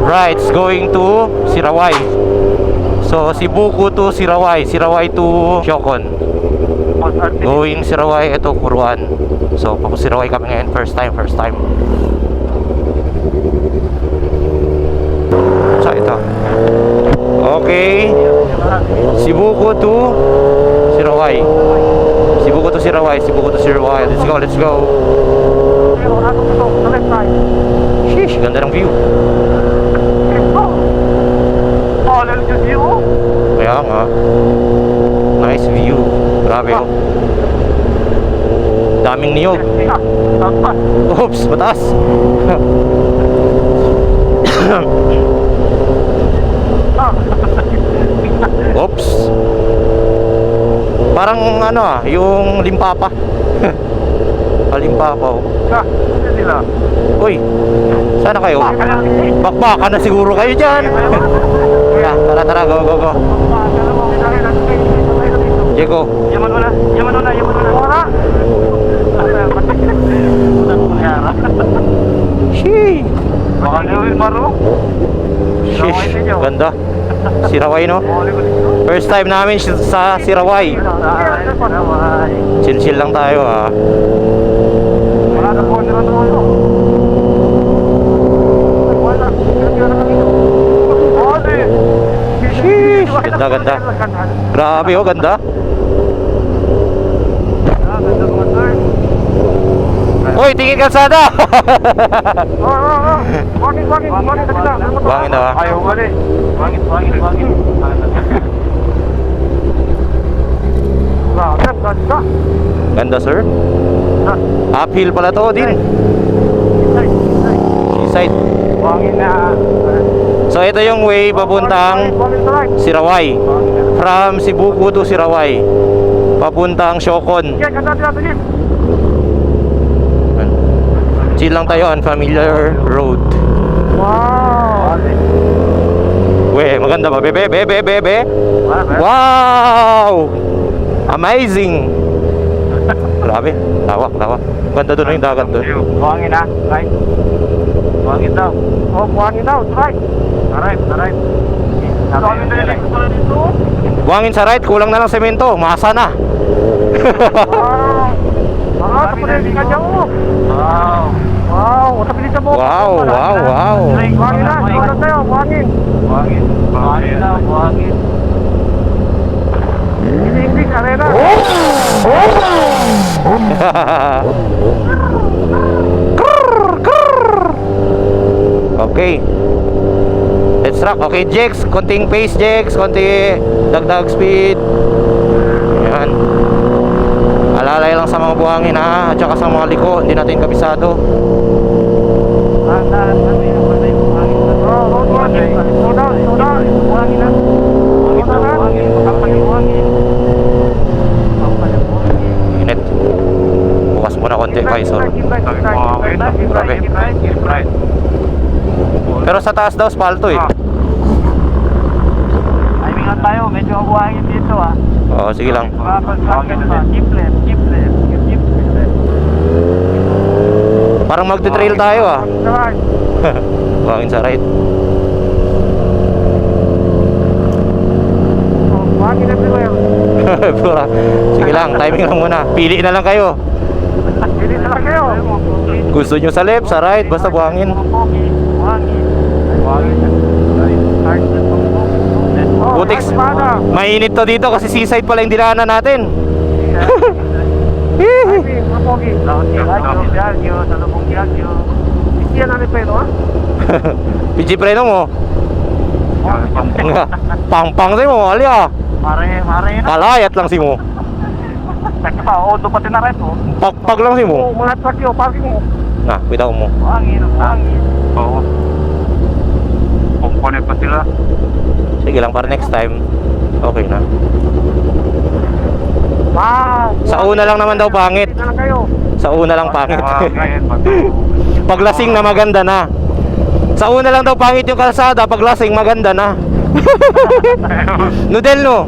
rights going to Sirawai. So Sibuku to Sirawai, Sirawai to Shokon. Going Sirawai, ito Kuruan. So papu Sirawai kami ngayon, first time. So ito. Okay. Sibuku to Sirawai. Sibuku to Sirawai, Sibuku to Sirawai. Let's go. Sheesh, ganda ng view. Kaya nga. Nice view. Grabe oh. Daming niyog. Oops, mataas. Oops. Parang ano yung limpapa. Limpapa oh. Uy, sana kayo? Bakbakan na siguro kayo dyan. Tara, go. Diego. Yaman mo na. Sheesh. Sheesh, ganda. Sirawai no? First time namin sa Sirawai. Chill lang tayo ha. Sheesh, ganda. Grabe oh, ganda. Uy, tingin kalsada. Buhangin na ba? Ayaw mo rin. Buhangin. Ganda. Ganda sir. Uphill pala to din. Seaside. Buhangin na. So ito yung way papuntang Sirawai. From Sibuku to Sirawai, papuntang Shokon. Chill lang tayo on familiar road. Wow. Weh, maganda ba? Bebe. Wow! Amazing! Grabe, lawak. Ganda doon yung dagat doon. Buhangin na, right? Buhangin daw. Oh, buhangin daw, right. Right. Buhangin sa right, kulang na lang semento. Masa na. Tapos na yung kanya mo. Wow, tapos sa mo. Wow. Buhangin na, siguro tayo, buhangin. Buhangin. English arena. Okay. Let's rock. Okay, Jex, konting pace Jex, konti dagdag speed. Yan. Alalay lang sa mga buhangin ha, at saka sa mga liko, hindi natin kabisado. Init. Bukas muna konti visor. Grabe. Pero sa taas daw spalto eh. Timingan tayo, medyo buhangin dito ah. Oo, sige lang. Parang magte-trail tayo ah. Buhangin sa right. Buhangin everywhere. Pura. Sige lang, timing lang muna. Pili na lang kayo. Pili na lang kayo. Gusto nyo sa left, sa right, basta buhangin. Butiks, mainit to dito kasi seaside pala yung dinaanan natin. Pinji preno mo. Pang sa'yo mo, alya. Mare na. Kalayat lang si mo. Sakit pa, odo pati na rin mo. Pagpag lang si mo. Mga truck yun, parking mo. Nah, bitaw mo. Buhangin. Oo. Component pa sila. Sige lang, para next time okay na. Wow. Sa una lang naman daw pangit. Pili na lang kayo. Sa una lang pangit. Paglasing na maganda na. Sa una lang daw pangit yung kalsada, paglasing maganda na. Nudel no.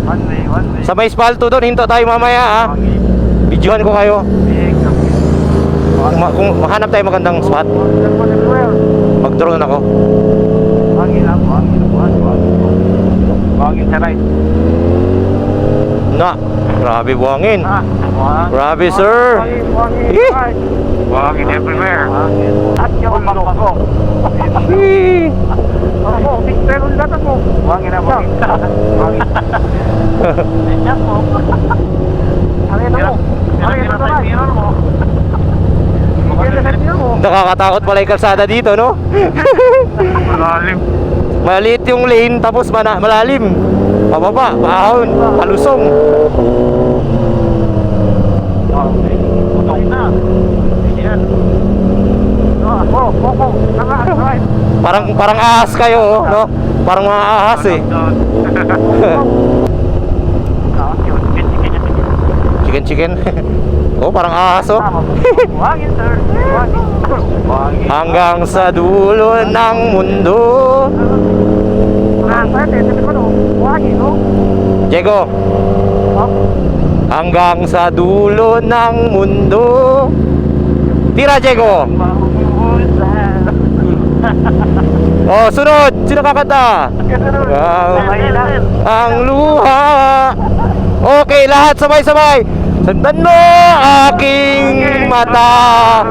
One way. Sa may spalto doon, hinto tayo mamaya ha. Videohan ko kayo. Kung mahanap tayo magandang spot, mag-drone ako. Buhangin lang, buhangin sa right. Na, grabe buhangin. Buhangin. Grabe, sir. Buhangin, Eh. right. Buhangin everywhere. At yung bangko ko. Hee. Ako, pero lahat mo. Buhangin na, buhangin. Buhangin. Yan mo. Arena mo. Arena sa mirror mo. Nakakatakot pala yung kalsada dito, no? Malalim. Maliit yung lane, tapos malalim. Pababa, paahon, palusong. Putong na. Yan. Parang ahas kayo, no? Parang mga ahas eh. Chicken. Oh, parang ahas oh. Buhangin, sir. Buhangin. Hanggang sa dulo ng mundo. Buhangin, no? Diego, hanggang sa dulo ng mundo. Tira, Diego. Oh, sunod. Sino kakanta? Ang luha. Okay, lahat sabay-sabay. Sundan mo aking mata,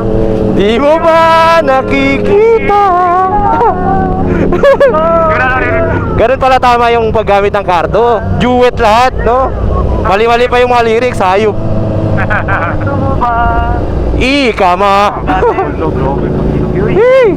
di mo ba nakikita? Ganun pala tama yung paggamit ng kardo. Duet lahat, no? Mali-mali pa yung mga lyrics, hayop. Ika ma. Hey!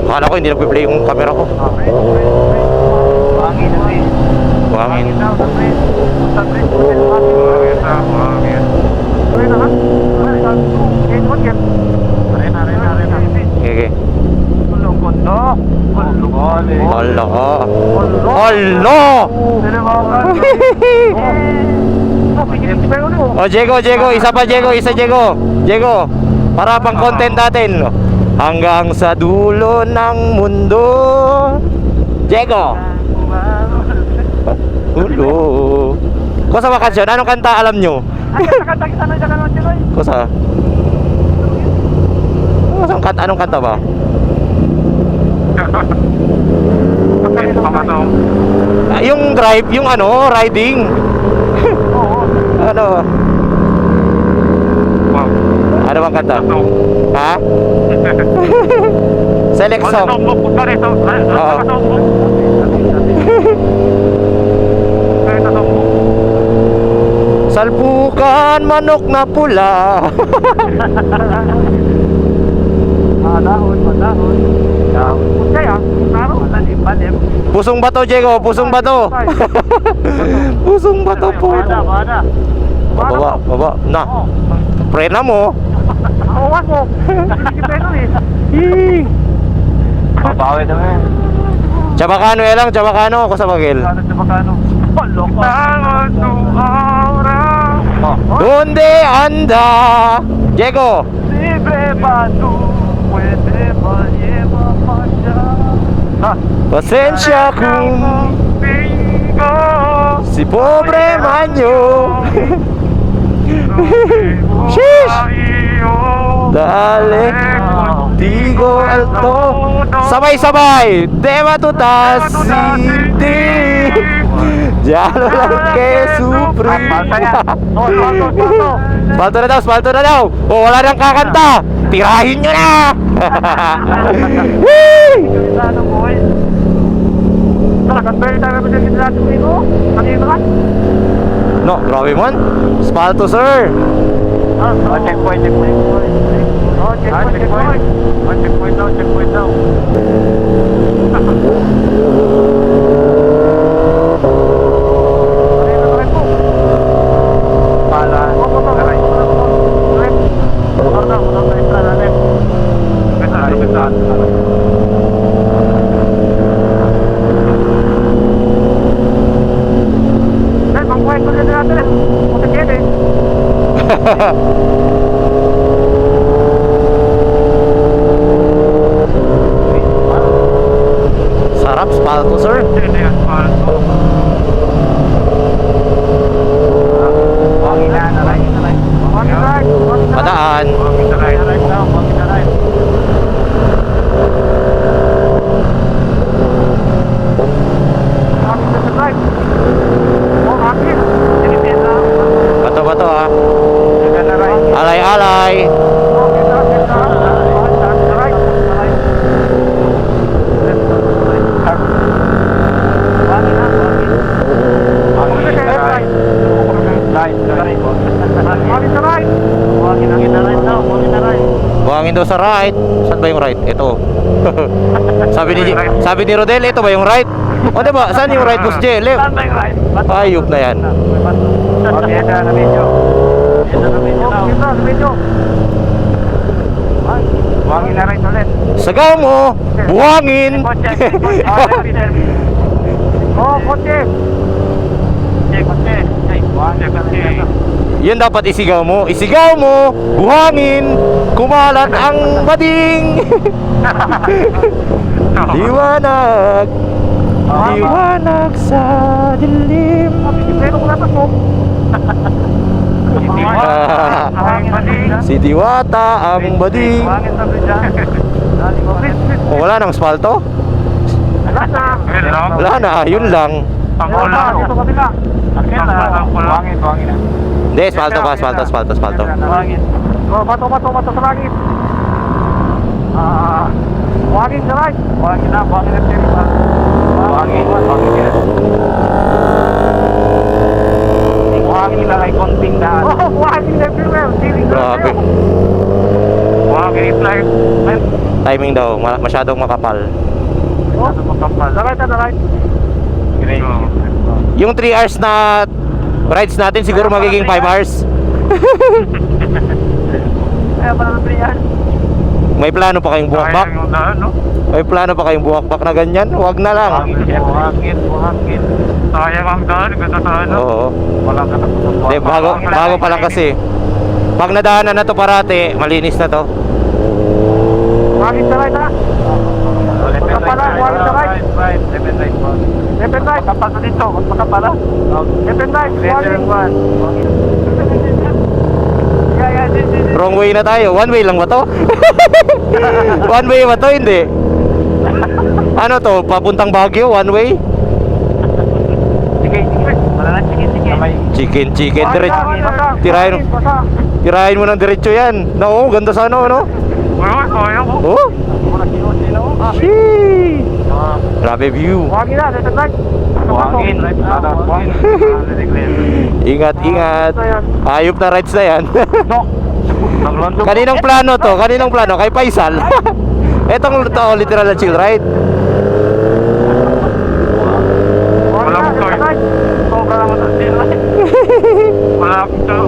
Akala ko hindi nagpe-play yung camera ko. Buhangin. Okay. Hala ka. Hala! Oh, Diego, isa pa Diego. Diego, para pang content natin. Hanggang sa dulo ng mundo. Diego. Dulo. Kosa ba kansyon? Anong kanta alam nyo? Kosa? Anong kanta ba? Yung drive, yung ano, riding. Ano? Ano bang kanta? Ha? Select song. Oo. Salpukan manok na pula. Dahon. Pusong bato, Diego, pusong bato. Pusong bato po. Baba. Na. Prena mo. Awas mo. Preno eh. Babawi naman. Chabacano lang, Chabacano ako sa bagil. Chabacano. Tangan tu aura. Donde anda? Diego. Libre ba tu puede lleva allá. Pasensya kung si pobre manyo. Sheesh! Dale contigo alto. Sabay-sabay. Dema tutas hindi. Dialo lang que sufrir. Spalto na daw. O, wala nang kakanta. Tirahin nyo na. No, grabe man. Spalto, sir. Checkpoint. Checkpoint daw. Sarap spalto, sir. Buhangin na, naray. Buhangin na, right. Padaan. Buhangin na, right. Buhangin na, right. Buhangin na, right. Buhangin. Tinipid na. Bato, bato, ha. Buhangin na, right. Alay, alay. Buhangin na, right. Buhangin na, right. Buhangin na, buhangin. Buhangin na, right. Buhangin na, right. Buhangin na, right daw. Buhangin na, right. Buhangin daw sa right. Saan ba yung right? Ito. sabi ni Rodel, ito ba yung right? O diba, saan yung right, Boss J? Left. Saan ba yung right? Ayop na yan. Okay, yan na medyo. Yan na medyo. Okay na medyo. Buhangin na right ulit. Sagaw mo, buhangin. Kotse. Oh, kotse. Kotse. Buhangin kotse. Yun dapat isigaw mo. Isigaw mo, buhangin, kumalat ang bading. Liwanag, liwanag sa dilim. Pero kung natas mo. Si Diwata ang bading. Buhangin sa bridge. O, wala nang spalto? Wala na. Wala na, yun lang. Dito kabila. Buhangin na. Hindi, spalto pa, spalto. Buhangin. Oh, bato sa langit. Buhangin sa right. Buhangin na steering. Buhangin na. Buhangin na ay konting daan. Oh, buhangin na everywhere. Grabe. Buhangin fly. Timing daw, masyadong makapal. Oh, makapal. Sa right. Great. Yung 3 hours na rides natin siguro magiging 5 hours. Kaya pala ng 3 hours. May plano pa kayong buwakbak? May plano pa kayong buwakbak na ganyan? Huwag na lang. Buhangin. Sayang ang daan, ganda sa ano. Oo. Wala ka na. Hindi, bago pa lang kasi. Pag nadaanan na to parate, malinis na to. Buhangin sa right ha? Baka pala, buhangin sa right. Left and right. Kapag sa dito, baka pala. Left and right, buhangin. Wrong way na tayo. One way lang ba to? One way ba to? Hindi. Ano to? Papuntang Baguio? One way? Sige. Wala na, sige. Chicken. Tirahin mo ng diretso yan. No, ganda sa ano, no? Kaya ko. Oh? Sheesh. Grabe view. Buhangin na, left and right. Buhangin. Ingat. Ayop na rides na yan. Kaninong plano to? Kay Faisal. Etong to, literal na chill ride. Walang choice.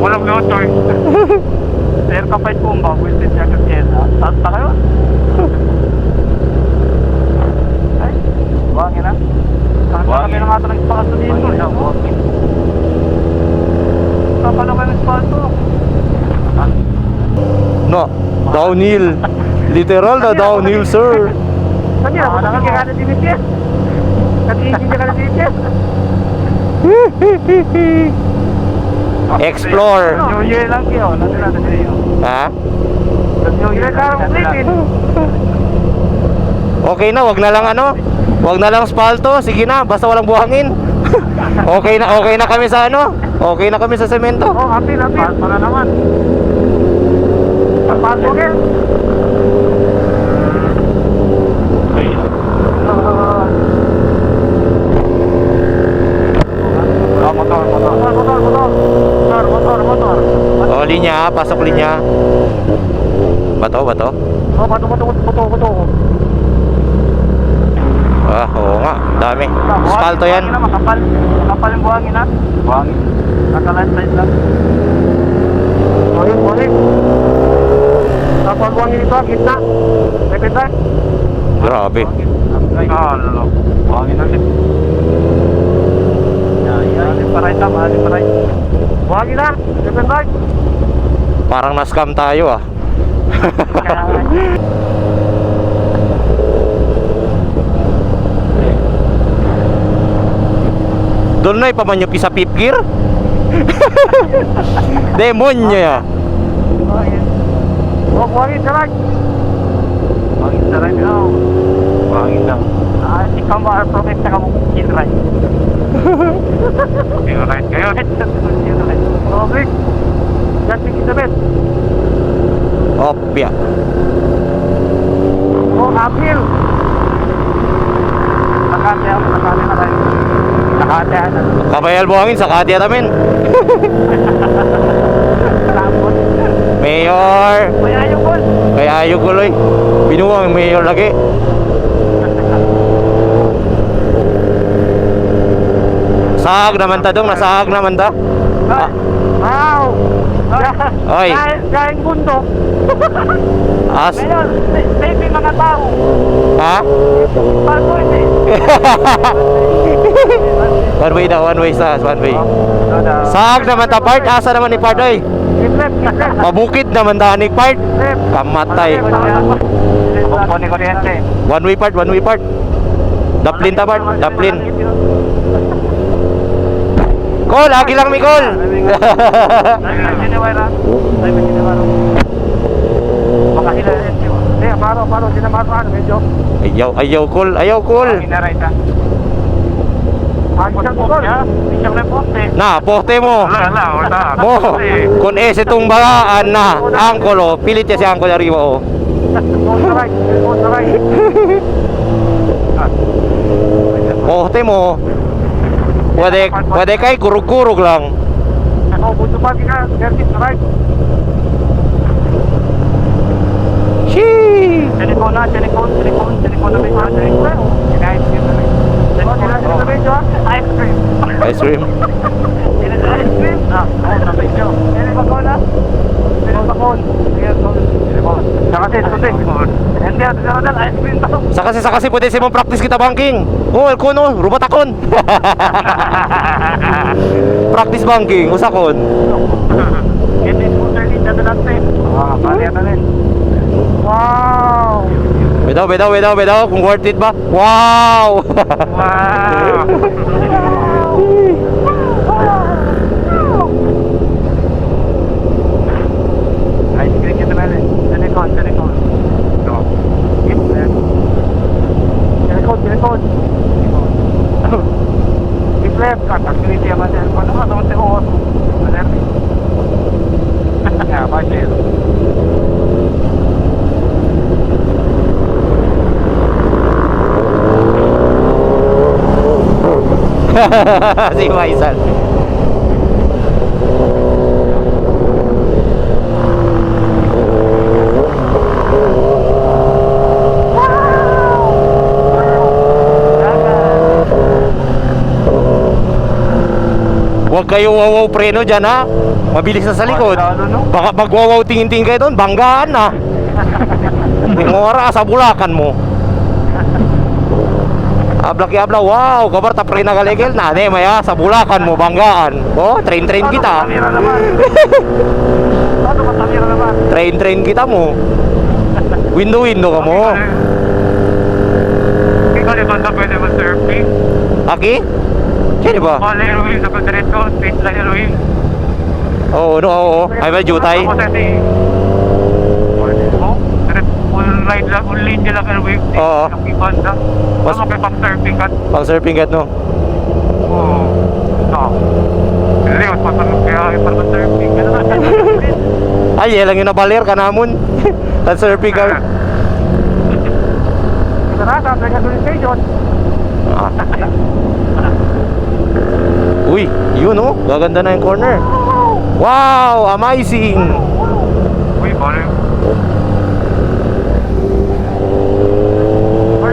Walang no choice. Sir, kapay pumba, wilted siya kasi taas pa kayo. Ay, buhangin na. Kami na nga ito nag-spalto dito. Kapal naman ng spalto. No, downhill. Literal na downhill, sir. Saan yun? Matigil ka na DBS? Natigil ka na DBS? Explore. New Year lang yun. Natin yun. Ha? New Year ka ang ulitin. Okay na, wag na lang ano. Wag na lang spalto. Sige na, basta walang buhangin. Okay na kami sa ano. Okay na kami sa semento. Oh, happy. Para naman. Pasok motor. Oh, linya, pasok linya. Bato. Oh, bato. Ah, oo nga, dami. Spalto yan. Makapal yung buhangin ha. Buhangin. Naka-landslide lang. Buhangin. Tapos buhangin ito, gitna. Repita. Grabe. Lalo. Buhangin ulit. Yan. Alin pa right. Buhangin na. Repita. Parang na-scam tayo ah. Doon na ipamanyopi sa fifth gear. Demonyo ya. Oh, buhangin sa right. Buhangin sa right now. Buhangin lang. Ikaw ma-protect na ka mong kill right. Kill right kayo. Kill right. Oh, Rick. Just pick the bed. Opya. Oh, uphill. Nakate na kayo. Nakate na. Kabayal buhangin sa Katia namin. Salamat. Mayor. Kaya yung call. Kaya ayaw ko loy. Binuwang mayor lagi. Sahag naman ta dong, nasahag naman ta. Wow! Oy. Kain bundok. As. Ngayon, safe yung mga tao. Ha? Bago hindi. One way daw, one way sa, one way. Sahag naman ta part, asa naman ni part oy. Mabukid naman ta ni part. Kamatay. Kumpuni kuryente. One way part, one way part. Daplin ta part, daplin. Call, lagi lang may call. Ayaw call, ayaw call. Na, poste mo. Mo, kung ese itong bagaan na angkolo, pilit niya si angkol arriba o. Poste mo. Pwede kay kurug-kurug lang. Shee! Telepon na may ice cream. Ice cream. Ice cream? Na video. Telepon na? Telepon. Hindi, ice cream to. Sa kasi pwede si mong practice kita banking. Oh, kuno, rubat akon. Practice banking, usakon. Hindi po sir, dito na natin. Kaya na rin. Wow! Bedaw, kung worth it ba? Wow! Wow! Ice cream kita na rin. Telecon. Telecon. If left, activity naman yan. Paano ka naman tayo? Malermi. Yeah, bye, si Faisal. Huwag kayo wawaw preno dyan ha. Mabilis na sa likod. Baka magwawaw tingin-tingin kayo doon, banggaan na. Ngora sa bulakan mo. Abla, wow, kabar ta pre nagalegel na, maya sa bulakan mo, banggaan. Oh, train kita. Train kita mo. Window ka mo. Ikaw di ba na pwede mag-surfing? Aki? Kaya ba? Wala heroin sa pagdiretso, space lang heroin. Oo. Ay ba, jutay? Ako sa full ride lang, full linya lang ang wave. Oo. Ang ibanda. Mas- Ano kay pang-surfing ka? Pang surfing gat no? Oo. Hindi, mas matanong kaya ay pang-surfing. Ay, lang yung nabaler ka namon. Tan surfing ka. Sarata, may gasoline station. Uy, yun oh, gaganda na yung corner. Wow, amazing. Uy, balik.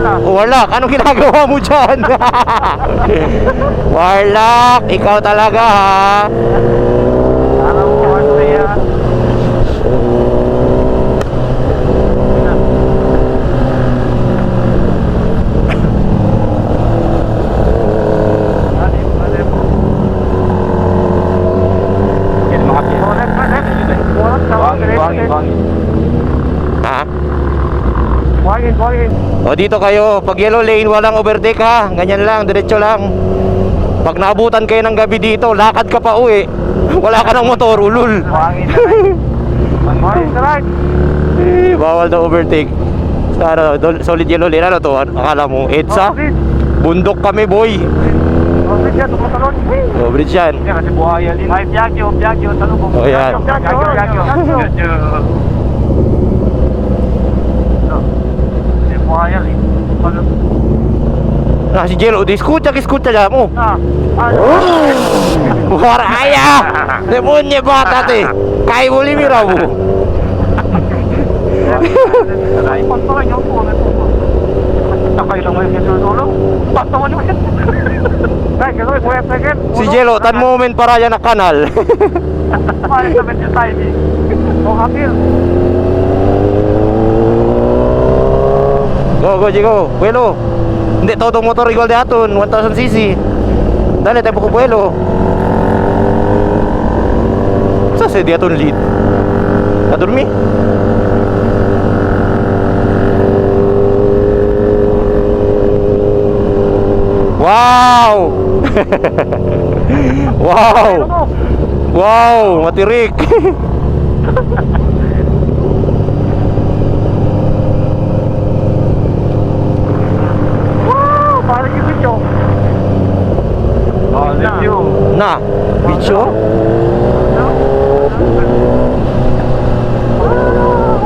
Warlock, anong ginagawa mo dyan? Warlock, ikaw talaga ha. Alam mo, ano na yan? Yan mga piya. dito kayo. Pag yellow lane, walang overtake ha. Ganyan lang, diretso lang. Pag naabutan kayo ng gabi dito, lakad ka pa uwi. Wala ka ng motor, ulul. Buhangin sa right. Buhangin sa right. Bawal na overtake. Sa ano, solid yellow lane, ano to? Akala mo, EDSA? Bundok kami, boy. Bridge yan, tumatalon. Bridge yan. Yan, kasi buhaya din. Ay, Biagyo, talong mo. Oh, yan. Biagyo. Buhaya din. Si Jello, di escucha dyan mo. Waraya! Demonye bata te. Kay mo limira mo. Si Jello, tan moment para yan na kanal. Go, Jigo. Buelo. Hindi, todo motor igual de aton. 1000cc. Dale, tayo po buelo. Saan si di aton lead? Nadurmi? Wow! Wow! Wow! Matirik! Parang yung video. Oh, let's you. Na, bicho?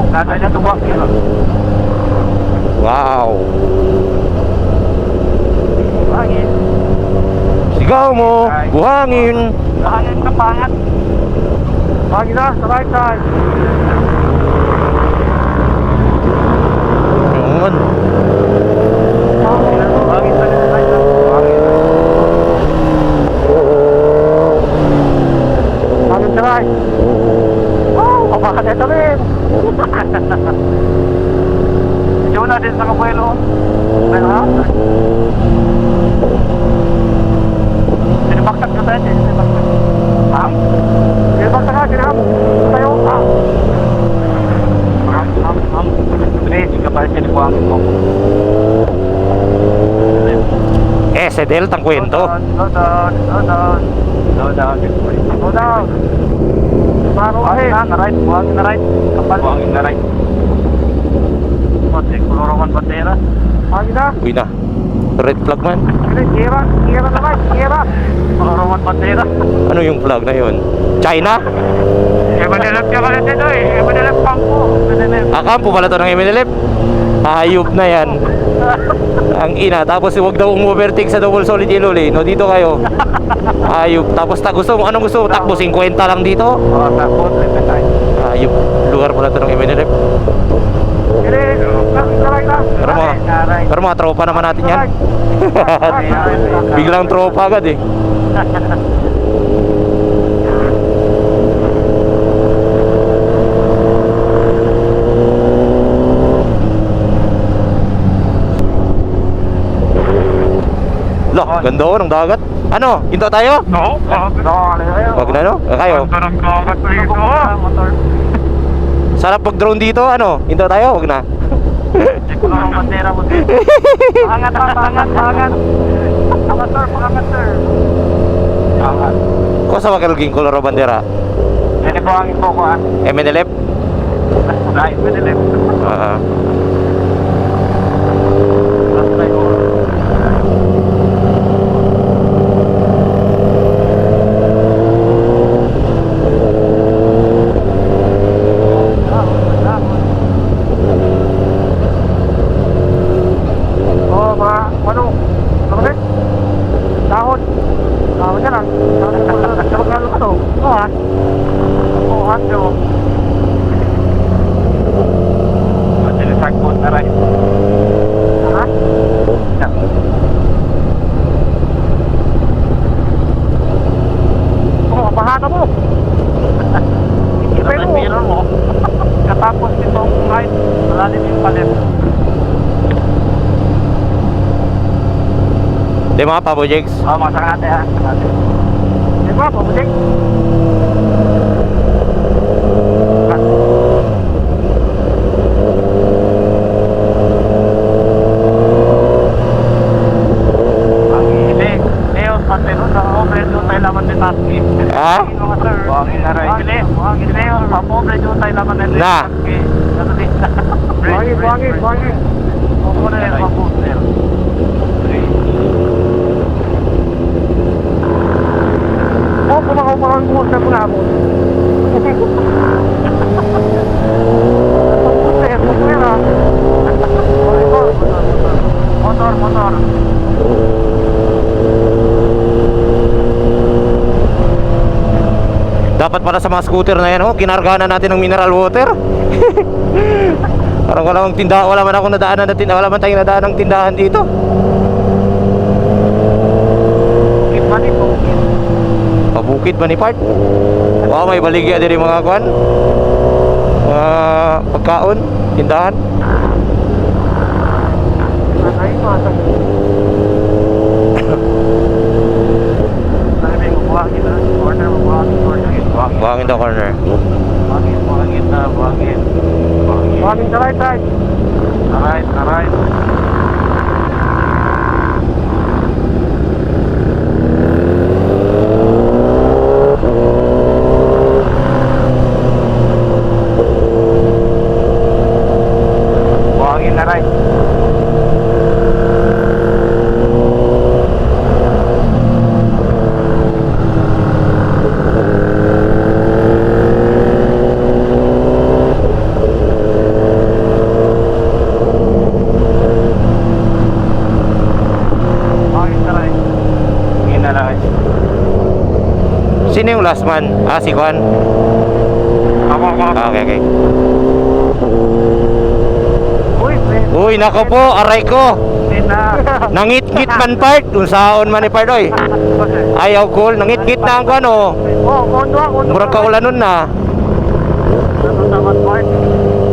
Nanay na tuwag yun. Wow! Buhangin. Sigaw mo! Buhangin! Buhangin ka pangat. Buhangin na, sa right side. Yun. Buhangin sa right side. Buhangin. Buhangin sa right. Oh, papakat ito rin. Jonah din sa kabuelo. Well, ha? Sinibaksak ka tayo, sinibaksak. Sinibaksak ka, sinibaksak tayo. Please, kapalit siya ni Buhangin mo. Sedel tang kwento. Slow down. Paro ahead. Buhangin na right. Kapal. Buhangin na right. Kuloroman bandera. Buhangin na. Uy na. Red flag man. Kira na right. Kira. Kuloroman bandera. Ano yung flag na yun? China? Emanilip niya ka dito eh. Emanilip pangko. Akampo pala to ng Eminelep. Hayop na yan. Ang ina. Tapos huwag daw overtake sa double solid yellow lane. No, dito kayo. Hayop. Tapos gusto mo, anong gusto mo? Takbo 50 lang dito. Oo, takbo. Hayop. Lugar pala to ng Eminelep. Pero mga tropa naman natin yan. Biglang tropa agad eh. Loh, ganda oh ng dagat. Ano? Hinto tayo? No, Wag na no? Kayo. Parang kagat dito. Sarap pag drone dito, ano? Hinto tayo? Wag na. Check ko lang ang bandera mo dito. Pangat. Pangat, sir. Pangat. Kung sa makalaging kolor o bandera? Yan po ang info ko, Eminelep? Right, with the left. Last line mo. Katapos nitong right, malalim yung palim. Di mga Pabo Jigs? Oo, mga sakate ha. Di ba, pabudik? taskip. Ha? Buhangin na rin. Buhangin na yun. Mapobre doon tayo naman na rin. Na. Buhangin. Opo na yun, mapobre. Oh, kumakauparang booster ko na mo. Motor. Dapat para sa mga scooter na yan, oh, kinargahan na natin ng mineral water. Parang wala mang tindahan, wala man akong nadaanan na tindahan, wala man tayong nadaan ng tindahan dito. Pabukid ba ni Part? Wow, may baligya din yung mga kwan, mga pagkaon, tindahan. Buhangin the corner. Buhangin sa right side. Right. Buhangin na right. Sino yung last man? Ah, si Kwan? Ako. Ah, okay. Uy, Nako po, aray ko. Nangit-ngit man Part, unsaon man ni Part oy. Ayaw cool, nangit-ngit na ang Kwan oh. Murag kaulan nun na.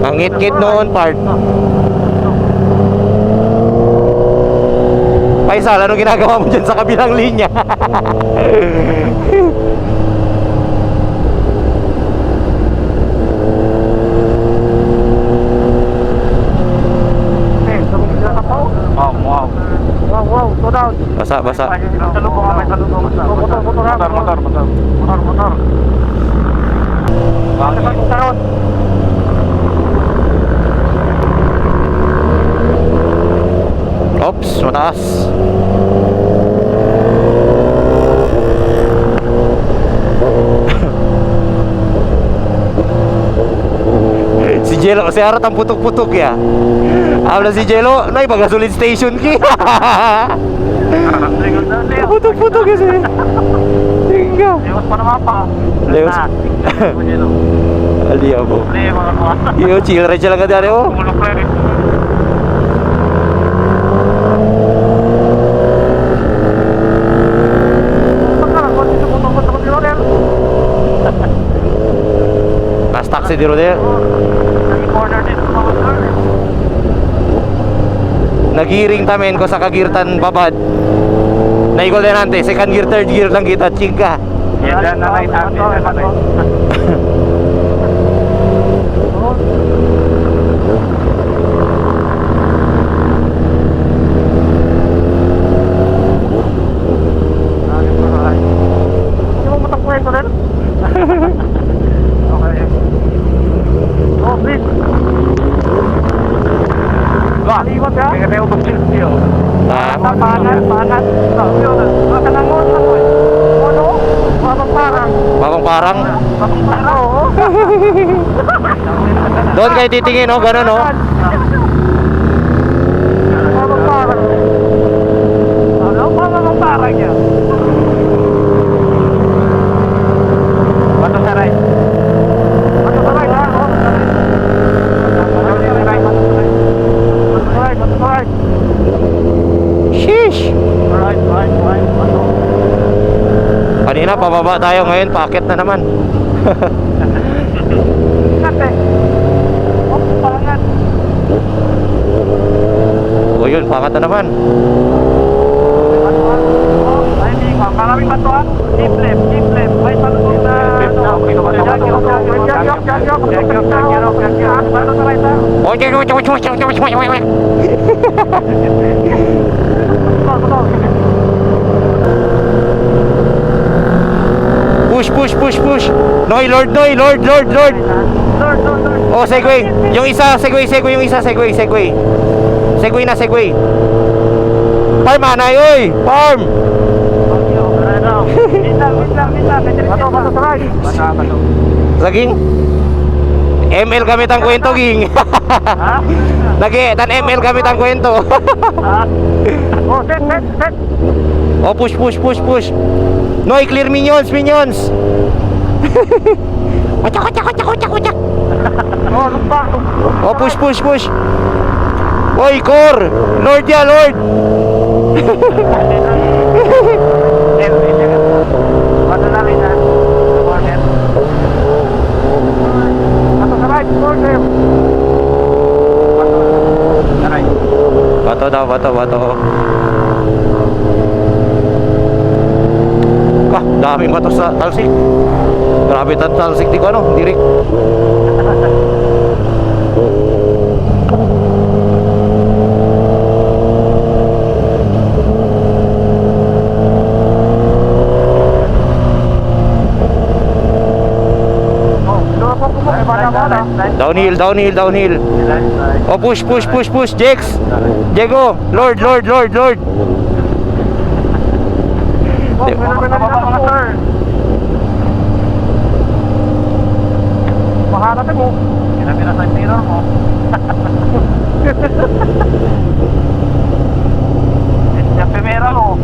Nangit-ngit noon Part. Paisal, ano ginagawa mo dyan sa kabilang linya? Wow, slow down. Basa. Motor. Oops, mataas. Si Jello, si Arat ang putok-putok ya. Habla si Jello, nay pag-gasolin station ki. Putok-putok kasi. Tingga. Lewas pa naman pa. Lewas. Ali ako. Yo, chill rin siya lang ka dyan oh. Last taxi di Rodel. Nagiring tamen ko sa kagirtan babad. Naigol din nante, second gear, third gear lang kita, chika. Yan na light natin, yan na light. Hindi mo matakbuhin ko rin? Okay. Oh, please. Iwan ka? May kaya utong silsiyo. Panat. Makanangon ako eh. Ano? Babang parang. Babang parang. Oo. Doon kayo titingin oh, ganun oh. Babang parang. Ano ba babang parang yan? Bato sa right. Bato sa right ha? Bato sa right. Sheesh. Right. Bato. Kanina pababa tayo, ngayon packet na naman. Ingat eh. Oh, palangan. O yun, packet na naman. Batuan. Oh, ay hindi ko. Maraming batuan. Keep left. May palutong na... Bato sa right ha? Betul. Push, push, push, push. Noy, Lord, Noy, Lord, Lord, Lord. Lord. Oh, Segway. Yung isa, Segway, Segway, yung isa, Segway, Segway. Segway na, Segway. Farm, anay, oy! Farm! Bato sa right. Saging? ML gamit ang kwento, ging. Lagi, tan ML gamit ang kwento. Oh, set. Oh, push, push, push, push. Noy, clear minions, minions. Kocak, kocak, kocak, kocak, kocak. Oh, lumpa. Oh, push, push, push. Oy, core. Lord ya, Lord. Bato na rin na. Corner. Bato sa right, corner. Bato sa right. Bato daw, bato, bato. Kah, daming bato sa talsik. Grabe tan talsik di ko ano, dirik. Oh, lupa po po. Bata. Downhill, downhill, downhill. Oh, push, push, push, push, Jex. Diego, Lord, Lord, Lord, Lord. Oh, meron na sir. Mahanapin mo. Pinapira sa mirror mo. Yung primera mo.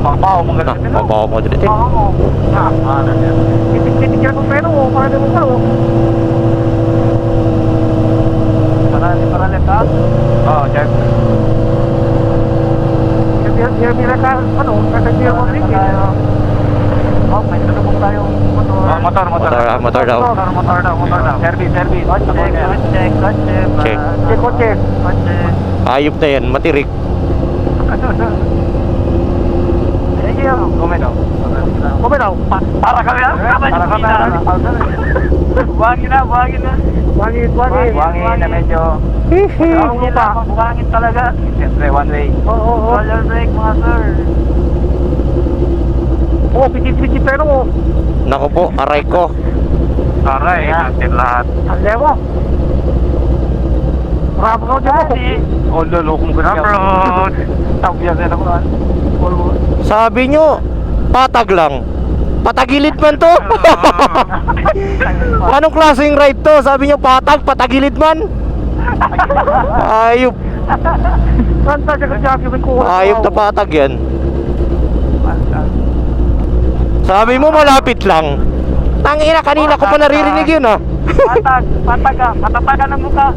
Papaw mo Ah, ganun. mabaho mo dito. Papaw mo. Ano yan? Titik yan kung pero mo. Para naman sa o. Paralip ha? Oo, check. Yung mira ka, ano, kasagbihan mo rin. Oh, may tulubog tayong motor. Motor. Motor daw. Motor daw. Service. Check. Check. Ayop na yan, matirik. Kuminaw. Para kami na. Buhangin na. Buhangin na medyo. Buhangin talaga. Siyempre, one way. Oo. Roller brake mga sir. Oh, pitit pero mo. Naku po, aray ko. Aray, natin lahat. Ang lewo. Bravo ka dyan mo. Oh, lolo kong ganyan. Bravo. Tawag yan ako. Sabi nyo, patag lang. Patagilid man to. Anong klaseng ride to? Sabi nyo patag, patagilid man. Ayop. Kanta dyan ka dyan ko. Ayop na patag yan. Sabi mo malapit lang. Tangina, kanina ko pa naririnig yun ah. Patag ka. Matataga ng mukha.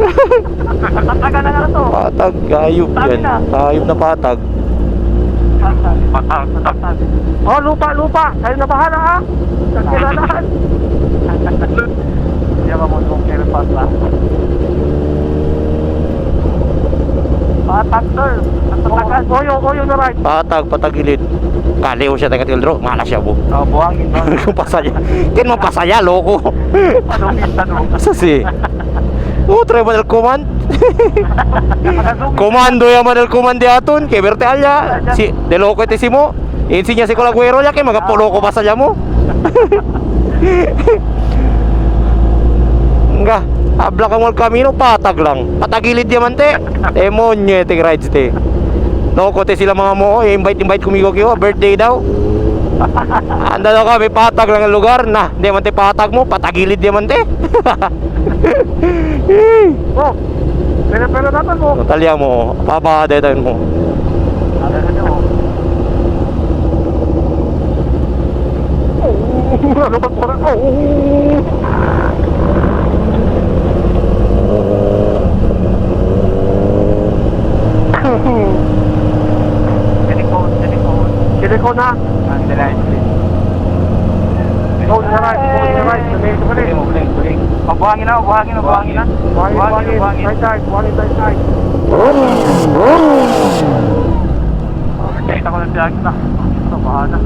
Matataga na nga to. Patag, ayop yan. Ayop na patag. Patag. Oh, lupa. Kayo na bahala ha. Kailangan. Hindi ba mo itong kere pasta? Patag sir. Patag. Oyo na right. Patag, patagilid. Kaliw siya tayo katildro, malas siya po. Oh, buhangin ba? Kung pasaya. Kin mo pasaya, loko. Tanong. Sasi. Oh, tribal command. Komando yaman el komandi aton, kay Berte alya. Si de loko ite simo. Insinya si Colagüero ya kay magapulo ko pasaya mo. Enggak, habla ka mo kamino patag lang. Patagilid yaman te. Demonyo te rides te. Loko te sila mga mo, invite kumigo kiyo, birthday daw. Anda daw kami patag lang ang lugar na. Di man te patag mo, patagilid yaman te. Oh. Pero natin mo. Talya mo, papadetan mo. Ano ba parang Silikon na. Ang delight. Go to the right. Buling. Buhangin na. Buhangin. Right side. Kita ko na tiyag na. Ito, bahala.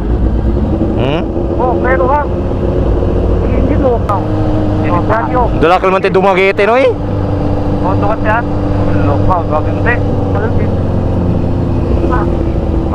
Oh, pero ha. Hindi mo ka. Oh, radio. Dala kalman te dumagete no eh. Oh, tukat yan. Lokal, gagawin te.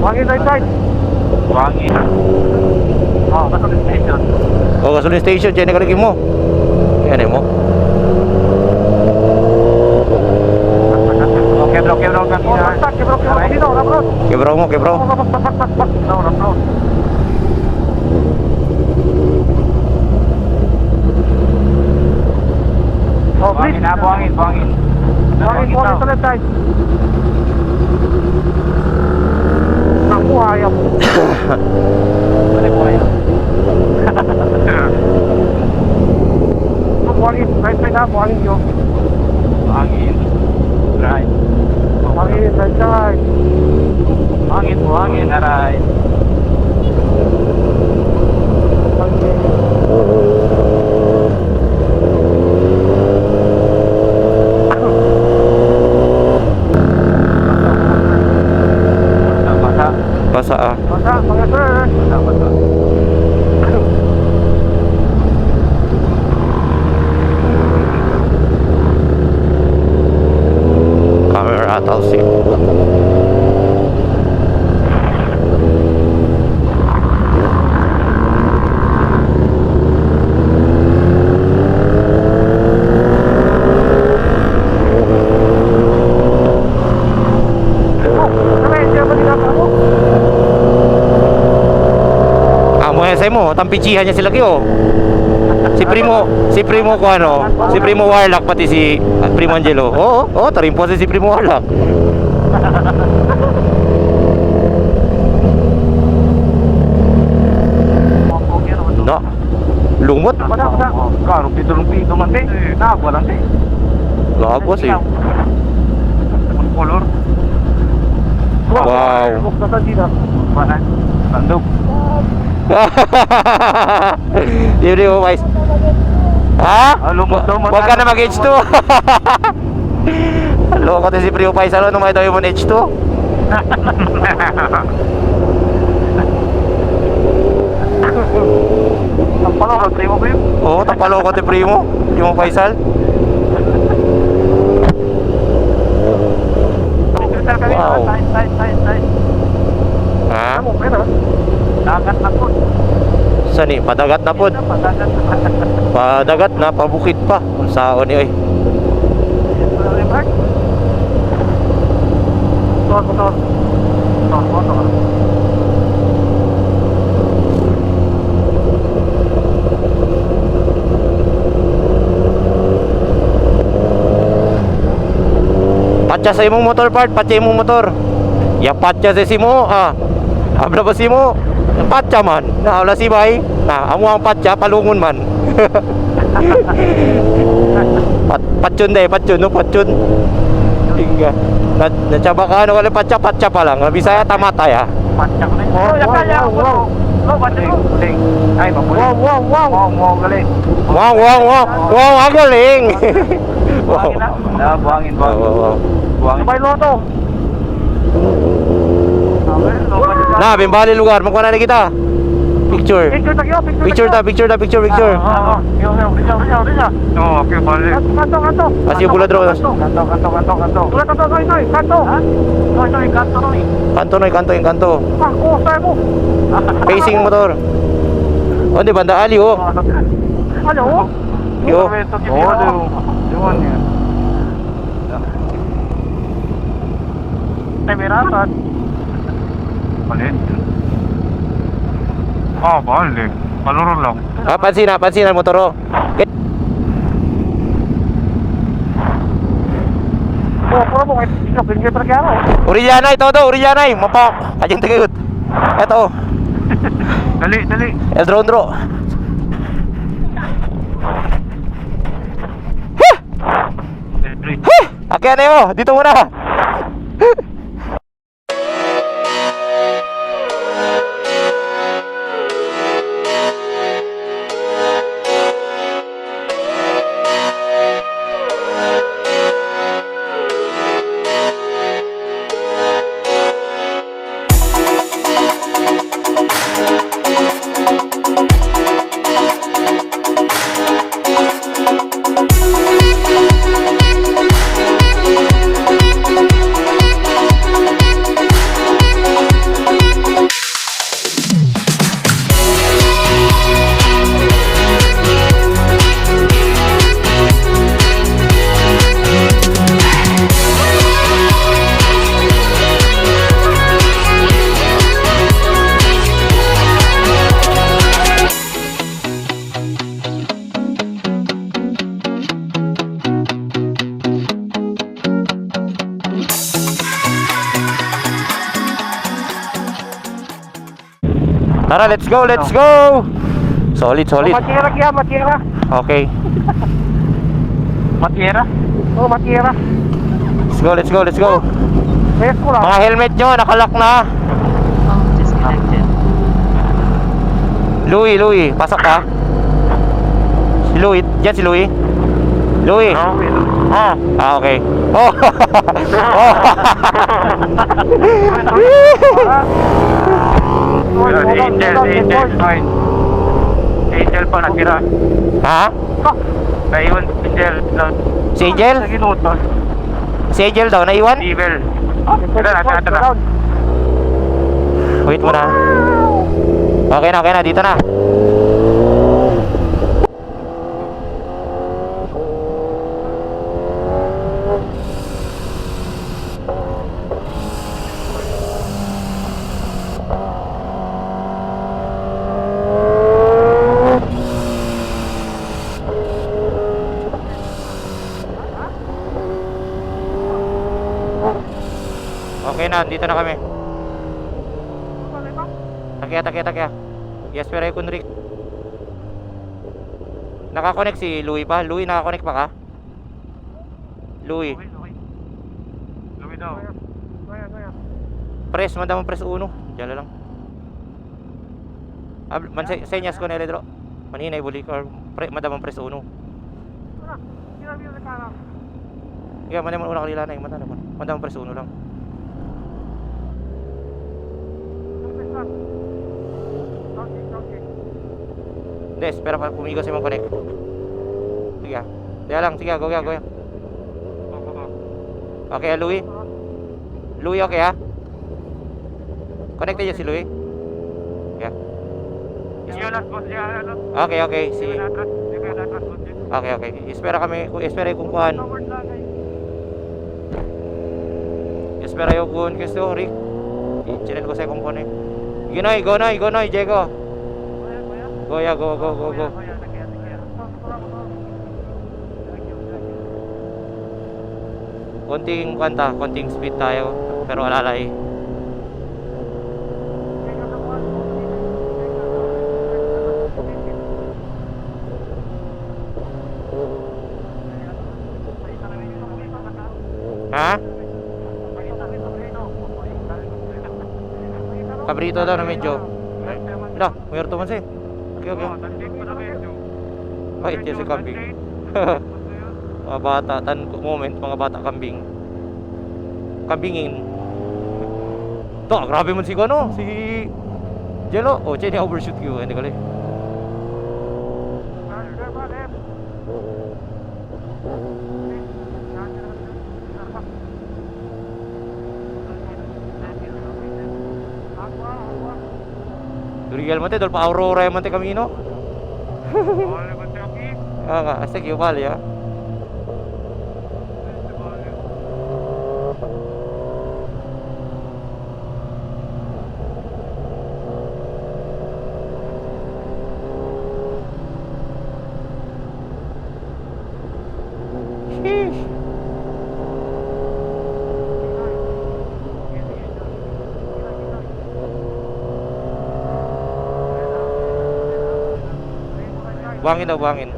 Buhangin right side. Buhangin. Oh, gasoline station. O, gasoline station, dyan nagalikin mo. Yan mo. Okay, bro, kami Oh, na. tak, kebrok dito, rabrot. Kebraw mo, kebraw. Pak. Bro. Oh, please. Buhangin. Buhangin sa left side. Naku, ayaw mo. Balik po kayo. Buhangin, right side ha, buhangin yun. Buhangin. Right. Buhangin, right side. Buhangin, aray. Basa. Basa ah. Basta, mga sir. Basa. Camera talsik. Amo sa mo, tampichihan niya sila kayo. Si Primo ko ano, si Primo Warlock pati si Primo Angelo. Oo, tarimpo si Primo Warlock. No. Lumot. Karo, pito man din. Nagwa lang din. Lagwas eh. Color. Wow. Mana? Tandog. Hindi mo guys. Ha? Lumot daw, Huwag ka na mag-H2. Loko din si Primo Pais. Ano nung may daw yung H2? Ang pala, primo ko yun. Oo, tapaloko ni Primo. Yung Faisal. Wow. Side. Ha? Dagat na po. Saan eh? Padagat na po. Padagat. Padagat na, pabukid pa. Kung saan eh. Motor. Patya sa imong motor part, patya imong motor. Ya patya sa simo, Abla ba simo? Patya man. Na wala si bay. Na amo ang patya palungon man. Patyon deh, patyon no, patyon. Tingga. Na coba ka ano kali patya pa lang. Bisaya tamata ya. Pacak na yun. Oh, Kaya. wow. Galing. Ay, mabulit. Wow. Wow, galing. Wow, ang galing. Buhangin na. Buhangin. Wow. Buhangin. Sabay loto. Na, bimbali lugar, magkuha na kita. Picture. Picture. Yung. Oh, okay, balik. Kanto. Asio buladro. Kanto. Kanto. Kanto. Ako, sa'yo mo. Facing motor. Oh, di banda ali oh. Ano? Yo. Yun yan. Temerasan. Balik. Balik. Paluro lang. Pansin ang motor oh. Puro mo, pinggir terkaya. Oriyanay, todo, Oriyanay. Mapok. Kajang tigayot. Eto. Dali. El Drondro. Akyat na mo. Dito muna. Tara, let's go, let's go. Solid, solid. Matira kaya, matira. Okay. Matiera? Oh, matira. Let's go, let's go, let's go. Rest ko lang. Mga helmet nyo, nakalock na. Louie, pasok ka. Si Louie, dyan si Louie. Louie. Okay. Oh. Oh. Angel pa natira. Ha? Naiwan Angel. Si Angel? Naginutos. Si Angel daw, naiwan? Evil. Tara. Wait muna. Okay na, dito na. Okay na, dito na kami. Takya. Yes, pero kun Rick. Nakakonect si Louie pa? Louie, nakakonect pa ka? Louie. Louie daw. Press, manda mo press 1. Diyan lang. Senyas ko na eledro. Maninay buli or manda mo press 1. Yeah, manda mo una kanila na, manda mo press 1 lang. Hindi, espera pa pumigo si mong connect. Sige. Kaya lang, sige, go ya. Okay, Louie. Louie, okay ha? Connect niya si Louie. Yeah. Okay, si Okay. Espera yung kuhan. Espera yung kuhan kasi Rick. I-channel ko sa kung kuhan eh. Go Noy, Diego. Go. Konting speed tayo, pero alalay. Ha? Kabrito daw na medyo. Dah, mayroon to man siya. Okay. Ay, ito si kambing. Mga bata, mga bata kambing. Kambingin. To, grabe man si Jello. Oh, niya overshoot ko. Hindi kali. Durigal mo te, dol pa Aurora man te kamino. Hasta que vale ya. Buangin.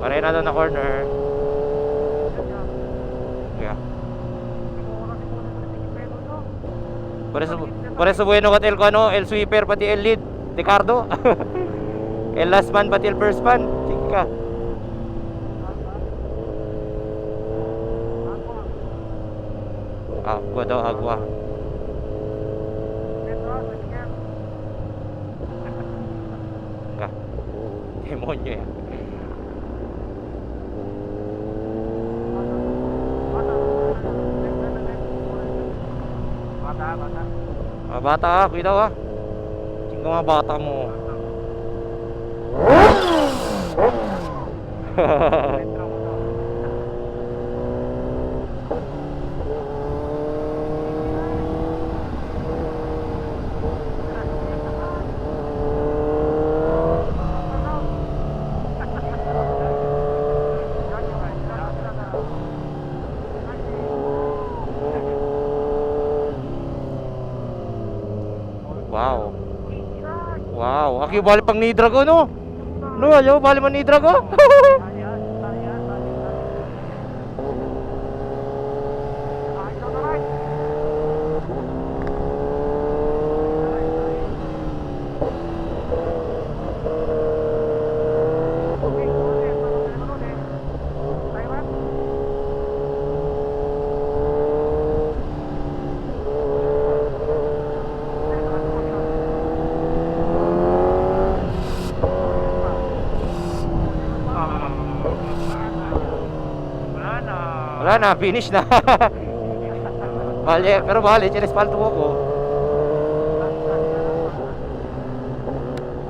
Pareha na doon na corner. Yeah. Por eso bueno kat el sweeper pati el lead, Ricardo. El last man pati el first man. Chika. Agua. Demonyo ya. Mga bata kuya daw Tingnan mga bata mo. Laki bali pang nidra ko no. No, ayo bali man nidra ko. Wala na, finish na. Bali, pero bali, chinespalte mo ko.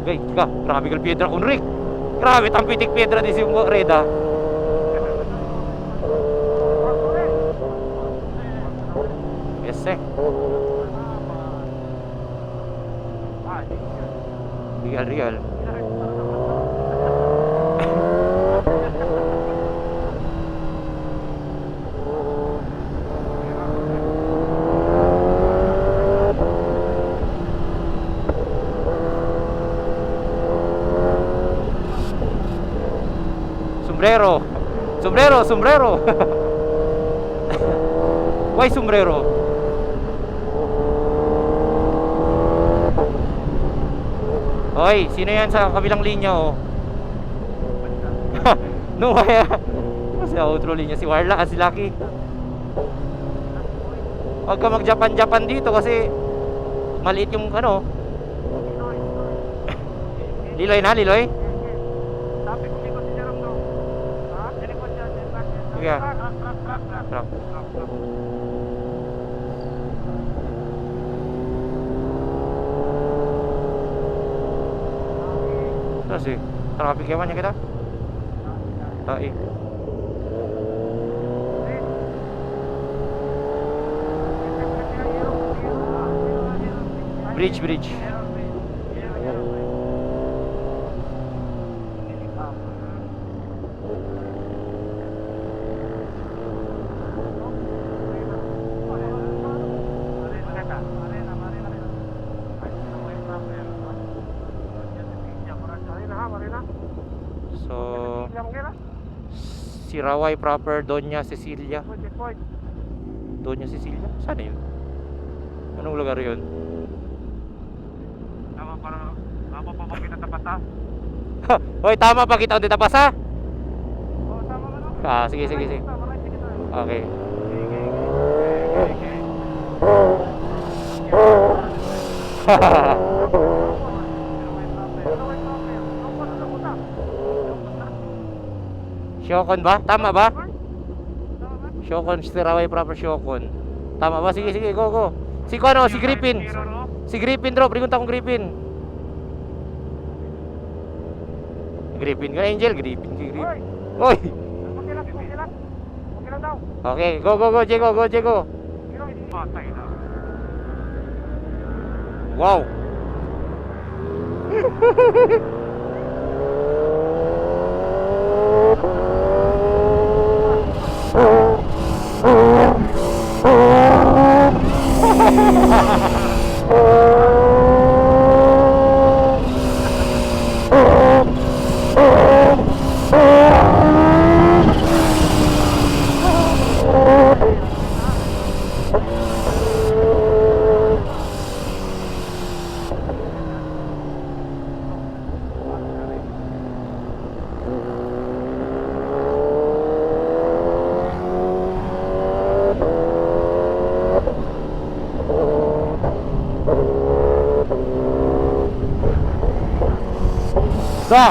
Okay, tika, grabe kal piedra kun Rick. Grabe tang pitik piedra di si Reda. Yes, eh. Real. Sombrero. Why sombrero? Hoy, sino yan sa kabilang linya oh? No, kaya sa outro linya si Warla, si Lucky. Huwag ka mag-Japan dito kasi maliit yung ano. Liloy na, Liloy. Sige. Truck. Terus sih, traffic ewannya kita. Tai. Bridge. So, Sirawai proper, Doña Cecilia. Doña Cecilia? Saan yun? Anong lugar yun? Tama pa kita tapata. Hoy, tama pa kita ulit tapasa? Oh, tama ka no? Ah, sige. Okay. Shokon ba? Tama ba? Shokon, Sirawai proper Shokon. Tama ba? Sige, go. Si Griffin. Si Griffin, bro. Pregunta kong Griffin. Griffin ka, Angel. Griffin. Oy! Okay lang daw. Okay, go, Jego. Patay na. Wow!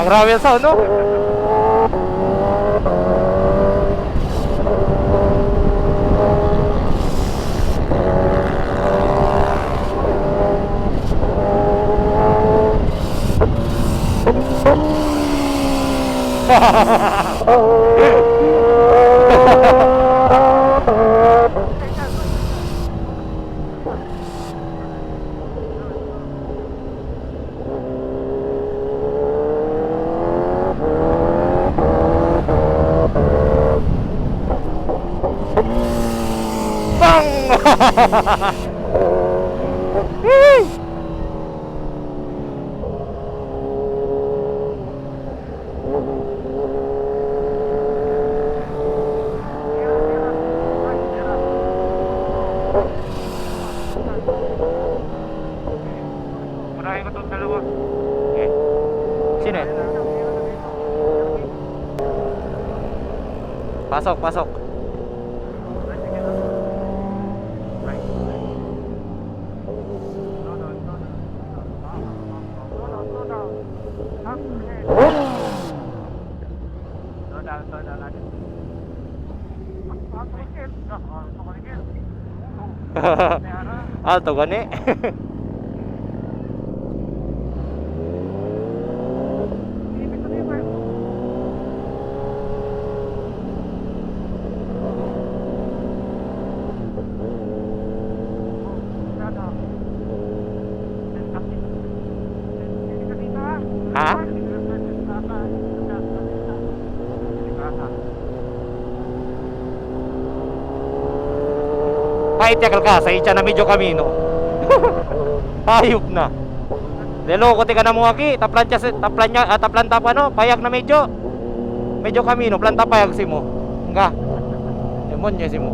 Grabe ang sound, no? Sino eh? Pasok, pasok. Alto gani. Ha? Paitiakal ka sa itya na medyo kamino. Hayop na. Leloko tika na mo aki, taplan tapa no, payag na medyo kamino, planta payag si mo. Nga. Demonyo si mo.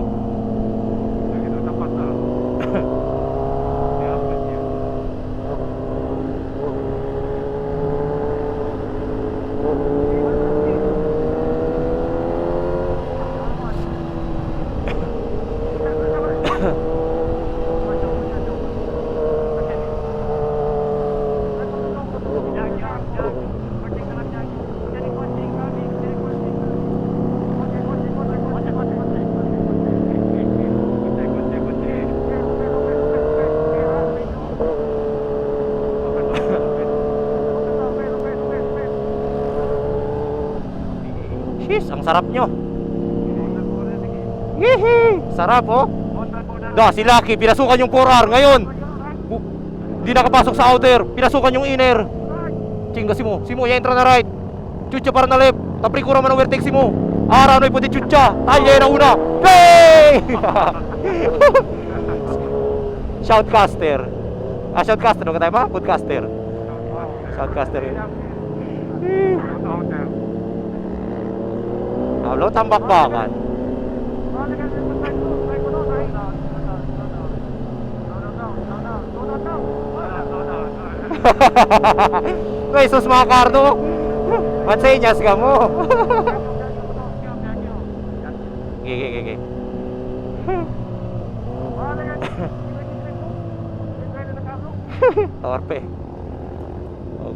Shis, ang sarap nyo. Hihi, sarap oh. Da, si Lucky, pinasukan yung 4R ngayon. Di nakapasok sa outer, pinasukan yung inner. Chinga si mo, ya entra na right. Chucha para na left, tapri kurang man overtake si mo. Araw na ipoti chucha, tayo na una. Hey! Shoutcaster. Shoutcaster, ano ka tayo ba? Podcaster. Shoutcaster yun. Halo, tambak-bakan. May sus mga kardo. Matsenyas ka mo. Gigi. Torpe.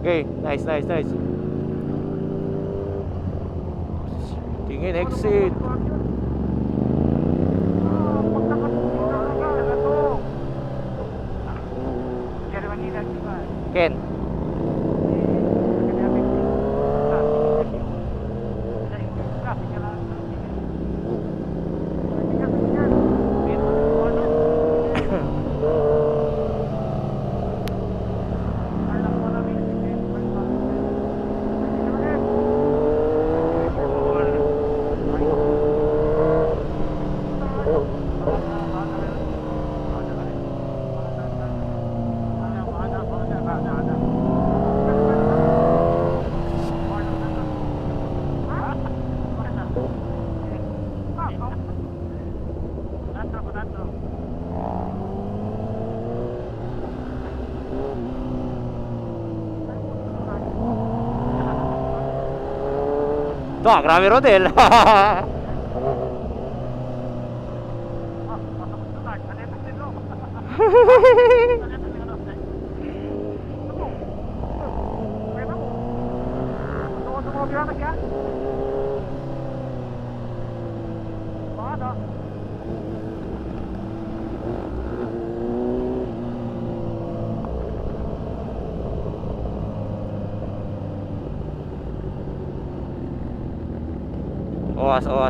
Okay, nice. Tingin exit. Ken. Tuh, grabe Rodel.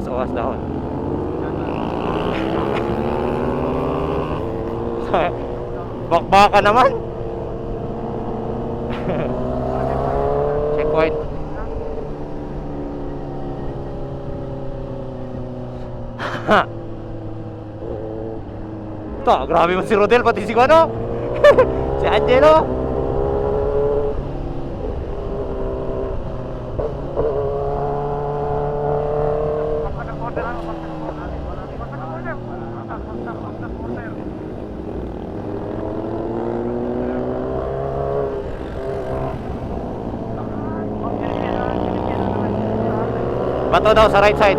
Oas dahon. Bakbaka naman. Checkpoint. Ito, grabe mo si Rodel, pati si ano? Si Angelo. Bato daw sa right side.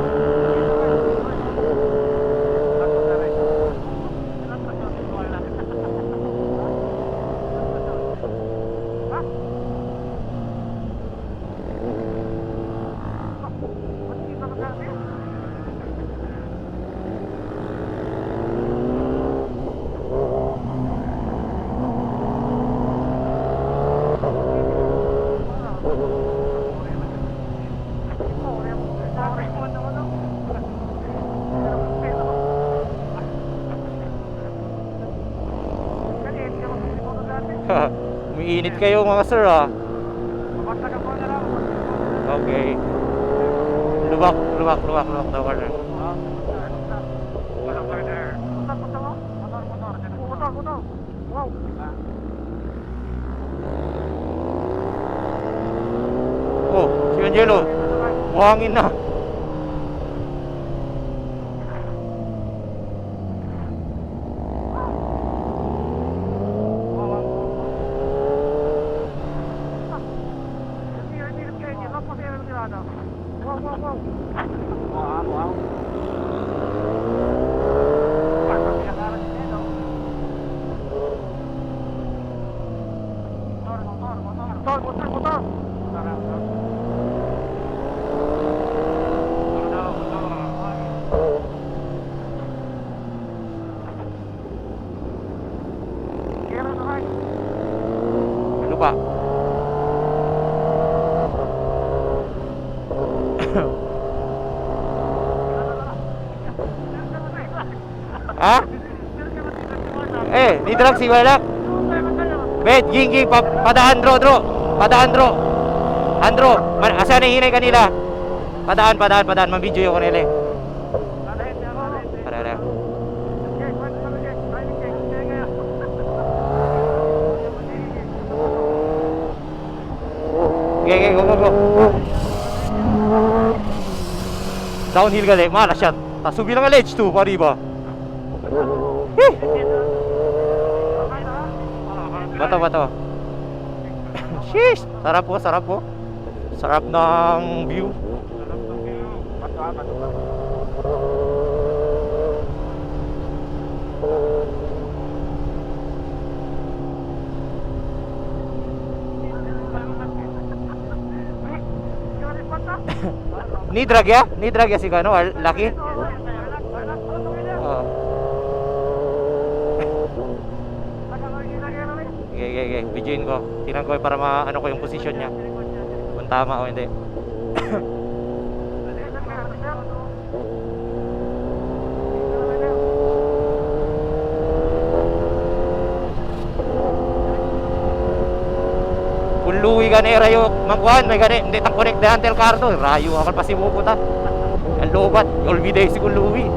Umiinit kayo mga sir ah. Okay. Lubak daw corner. Oh, si Angelo. Buhangin na. Lupa. Ha? Di drag si Walak. Bet, ging, padaan dro. Padaan dro. Andro, asa na hinay kanila? Padaan, mambidyo yung kanila. Para. Okay, go. Downhill gali, malas siya. Tasubi lang ang ledge 2, pari ba? Bato. Sheesh! Sarap po. Sarap ng view. Ni drag ya si Kano, Lucky. Oh. Okay. Videoin ko. Tingnan ko para maano ko yung position niya. Kung tama o hindi. Kung luwi ka na rayo magkuhan, may gani, hindi tang connect na antel cardo. Rayo akal pa si Bukuta. Ang lobat, olviday si kung luwi.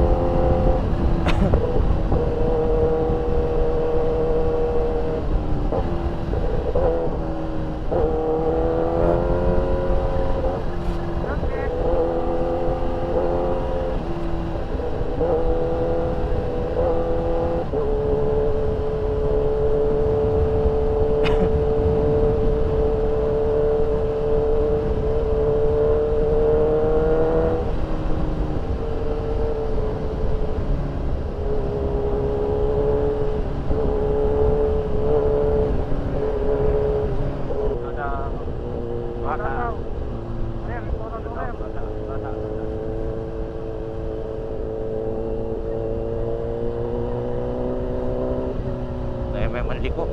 May manliko.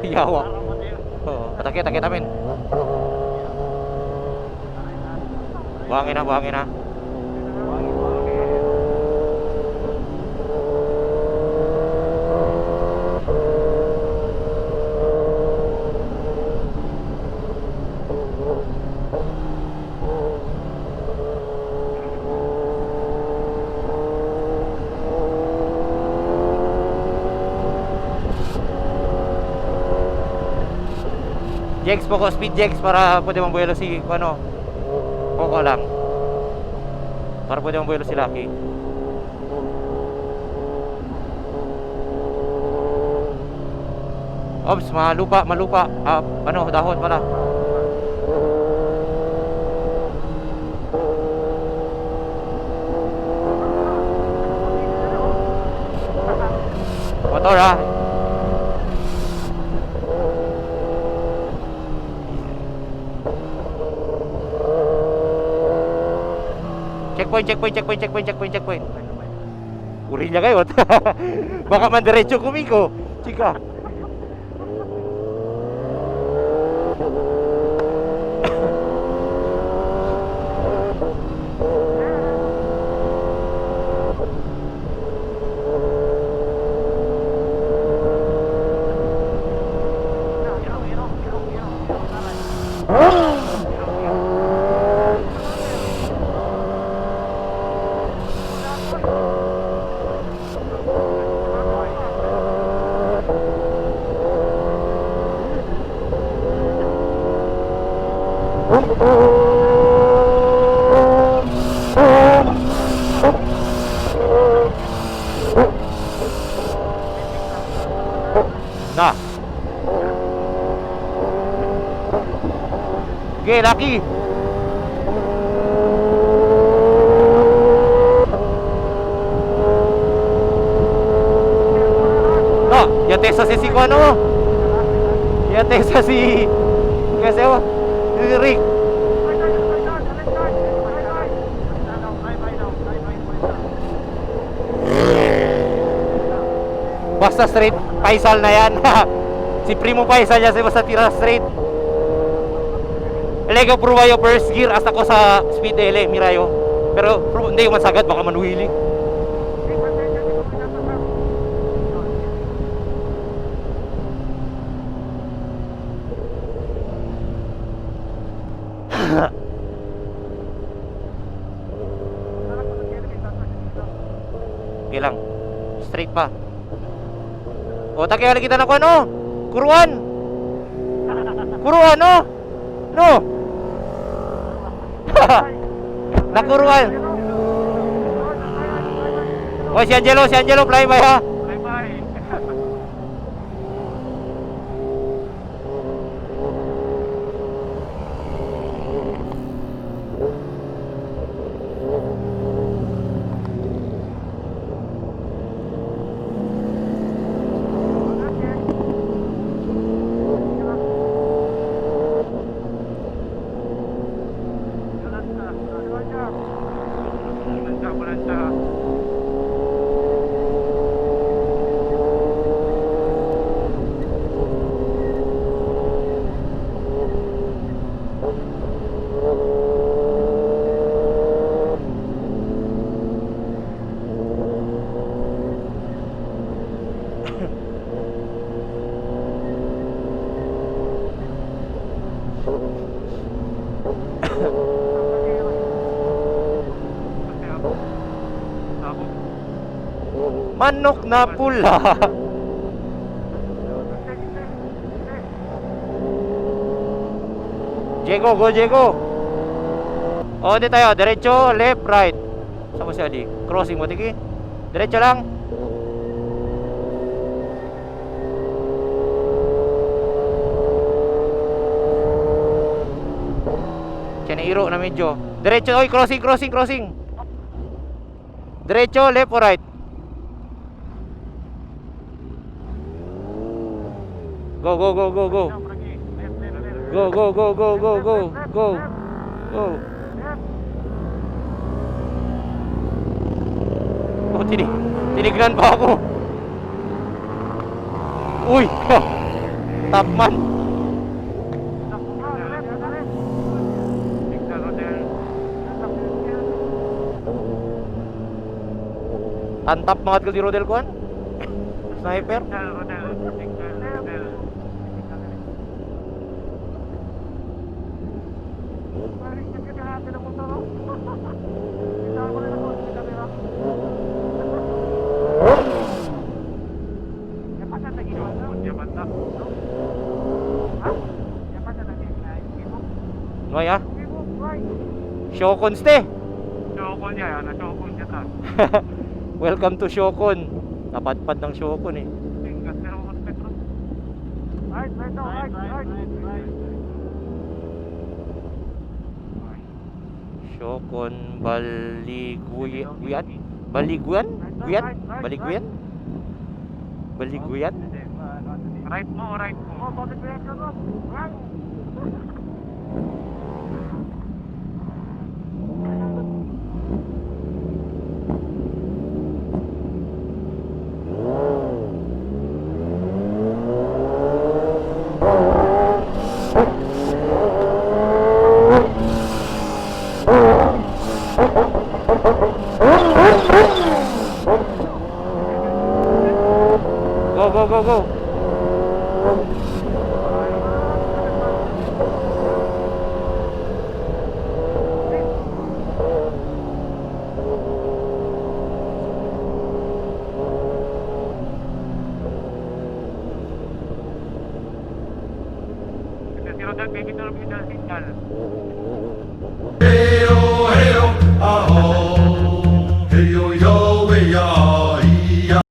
Yawa. Oh, takit amin. Buhangin na. Jex, Poco, speed Jex para pwede mambuelo si ano, Poco lang. Para pwede mambuelo si Lucky. Ops, malupa. Ano, dahon pala. Motor ha. Checkpoint. Uri niya kayo. Baka mandiretso kumiko. Chika. Na. Okay, Lucky. No, yate sa si ano? Yate sa si kasi wa. Si Rick. Basta straight, Faisal na yan. Si Primo Faisal yan, basta tira straight. Lego pruba yung first gear hasta ko sa speed ele, mirayo. Pero hindi yung masagad, baka manuhili. Okay lang, straight pa. O, takihan kita na ko ano? Kuruan! Kuruan, no? No! Nakuruan! O, si Angelo, fly by ha? Bye-bye. Manok na pula. Diego, go Diego. O, di tayo, diretso, left, right. Saan mo si Ali? Crossing mo, tiki. Diretso lang. Iro na medyo. Diretso, oy, crossing. Diretso, left or right? Go. Go. Oh, tinignan pa ako. Uy, top man. Tantap mga tigil di Rodel kuan. Sniper. Noy ah. Shokon ste. Shokon ya, na Shokon ya ta. Welcome to Shokon. Napadpad ng Shokon eh. Tingkat pero Petro. Right. Shokon Baliguyan? Baligo yan. Right mo, right mo. Oh, bakit ba yan ka ron? Right. Go, go, go, go. Si Rodel, bibigyan ng signal. Hey,